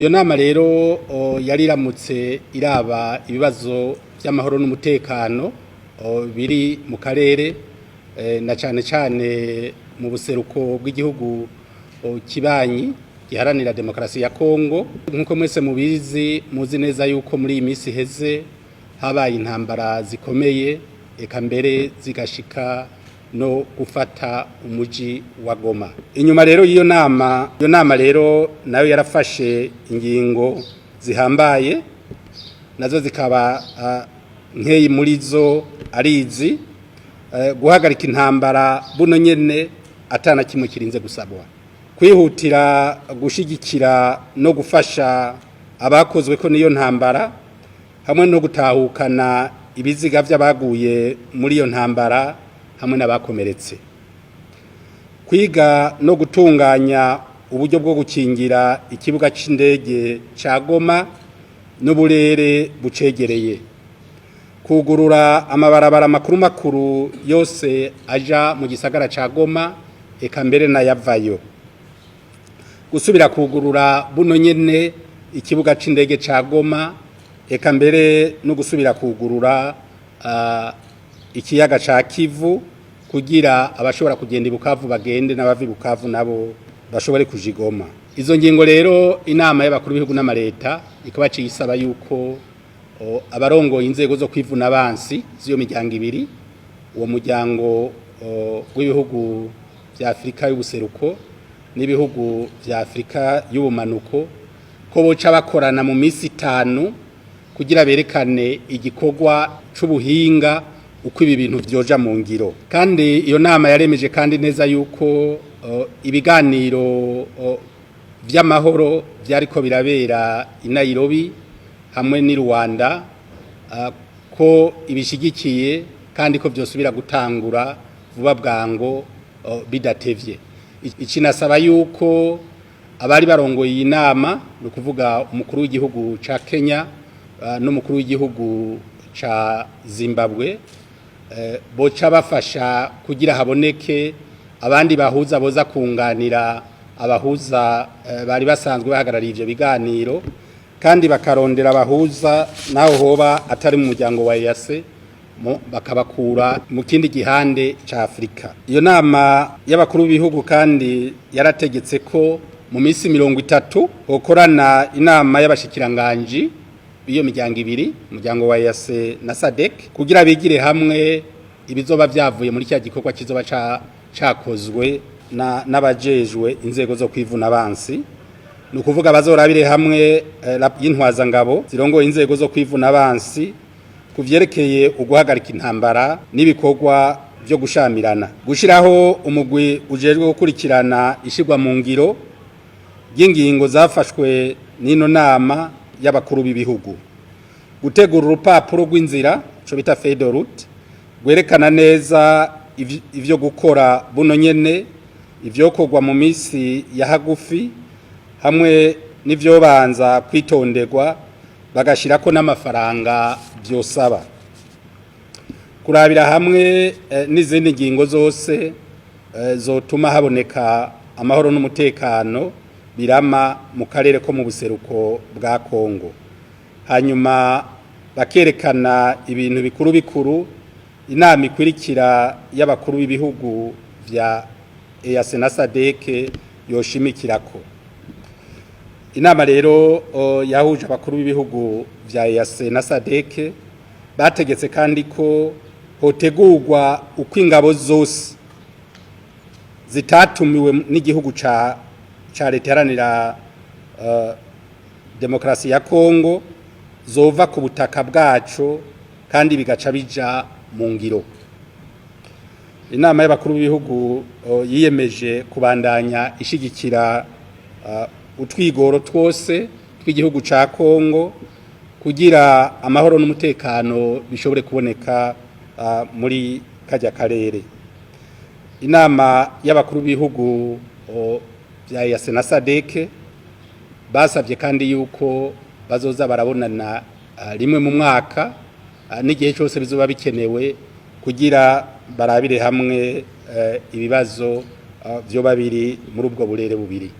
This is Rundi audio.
Iyo nama rero yari iramutse iraba ibibazo by'amahoro n'umutekano biri mu karere na cane mu buseruko bw'igihugu kibanyi giharanira demokarasi ya Kongo. Nkuko mwese muzi neza yuko muri iyi minsi heze habaye intambara zikomeye eka mbere zigashika no gufata umuji wa Goma. Inyuma rero iyo nama rero nayo yarafashe ingingo zihambaye nazo zikaba nkeyi muri zo arizi guhagarika intambara buno nyene atana kimwe kirinze gusabwa, kwihutira gushigikira no gufasha abakozwe ko niyo ntambara hamwe no gutahukana ibiziga by'abaguye muri iyo ntambara hamwe n'abakomeretse, kwiga no gutunganya uburyo bwo gukingira ikibuga c'indege ca Goma n'uburere bucegereye, kugurura amabarabara makuru yose aja mu gisagara ca Goma eka mbere na yavayo, gusubira kugurura buno nyene ikibuga c'indege ca Goma eka mbere no gusubira kugurura ikiyaga ca Kivu kugira abashobora kugenda ibukavu bagende n'abavi bukavu nabo bashobore kujigoma. Izo ngingo rero inama y'abakuru b'ibihugu n'amareta ikaba cisaba yuko abarongoye inzego zo kwivuna abansi z'iyo miryango ibiri, uwo muryango w'ibihugu vya Afrika y'ubuseruko n'ibihugu vya Afrika y'ubumanuko ko boca bakorana mu minsi 5 kugira berekane igikorwa c'ubuhinga uko ibi bintu vyoja mu ngiro. Kandi iyo nama yaremeje kandi neza yuko ibiganiro vy'amahoro vyariko birabera i Nairobi hamwe ni Rwanda ko ibishigikiye kandi ko vyosubira gutangura vuba bwango bidatevye. Icinasaba yuko abari barongoye iyi nama no kuvuga umukuru w'igihugu ca Kenya n'umukuru w'igihugu ca Zimbabwe boca bafasha kugira haboneke abandi bahuza boza kunganira abahuza bari basanzwe bahagarariye ivyo biganiro, kandi bakarondera abahuza naho hoba atari mu muryango wa EAC bakabakura mu kindi gihande ca Afrika. Iyo nama y'abakuru b'ibihugu kandi yarategetse ko mu minsi 30 hokorana inama y'abashikiranganji iyo miryango ibiri, umuryango wa EAC na SADC, kugira bigire hamwe ibizoba vyavuye muri cya gikorwa kizoba cakozwe n'abajejwe inzego zo kwivuna abansi. Nukuvuga bazorabire hamwe y'intwaza ngabo zirongoye inzego zo kwivuna abansi kuvyerekeye uguhagarika intambara n'ibikorwa byo gushamirana, gushiraho umugwi ujejwe gukurikirana ishirwa mu ngiro y'ingingo zafashwe n'ino nama y'abakuru b'ibihugu, gutegura urupapuro rw'inzira cyo bita feuille de route gwerekana neza ivyo gukora buno nyene, ivyokorwa mu minsi ya hagufi hamwe n'ivyo banza kwitonderwa bagashirako n'amafaranga byosaba, kurabira hamwe n'izindi ngingo zose zotuma haboneka amahoro n'umutekano birama mu karere ko mu buseruko bwa Kongo. Hanyuma bakerekana ibintu bikuru inama ikurikira y'abakuru b'ibihugu vya EAC na SADC yoshimikirako. Inama rero yahuje abakuru b'ibihugu vya EAC na SADC bategetse kandi ko hotegurwa uko ingabo zose zitatumiwe n'igihugu ca leta iharanira demokarasi ya Kongo zova ku butaka bwaco kandi bigaca bija mu ngiro. Inama y'abakuru b'ibihugu yiyemeje kubandanya ishigikira utwigoro twose tw'igihugu ca Kongo kugira amahoro n'umutekano bishobore kuboneka muri kajya karere. Inama y'abakuru b'ibihugu vya EAC na SADC basavye kandi yuko bazoza barabonana rimwe mu mwaka n'igihe cyose bizoba bikenewe kugira barabire hamwe ibibazo vyo babiri muri ubwo burere bubiri.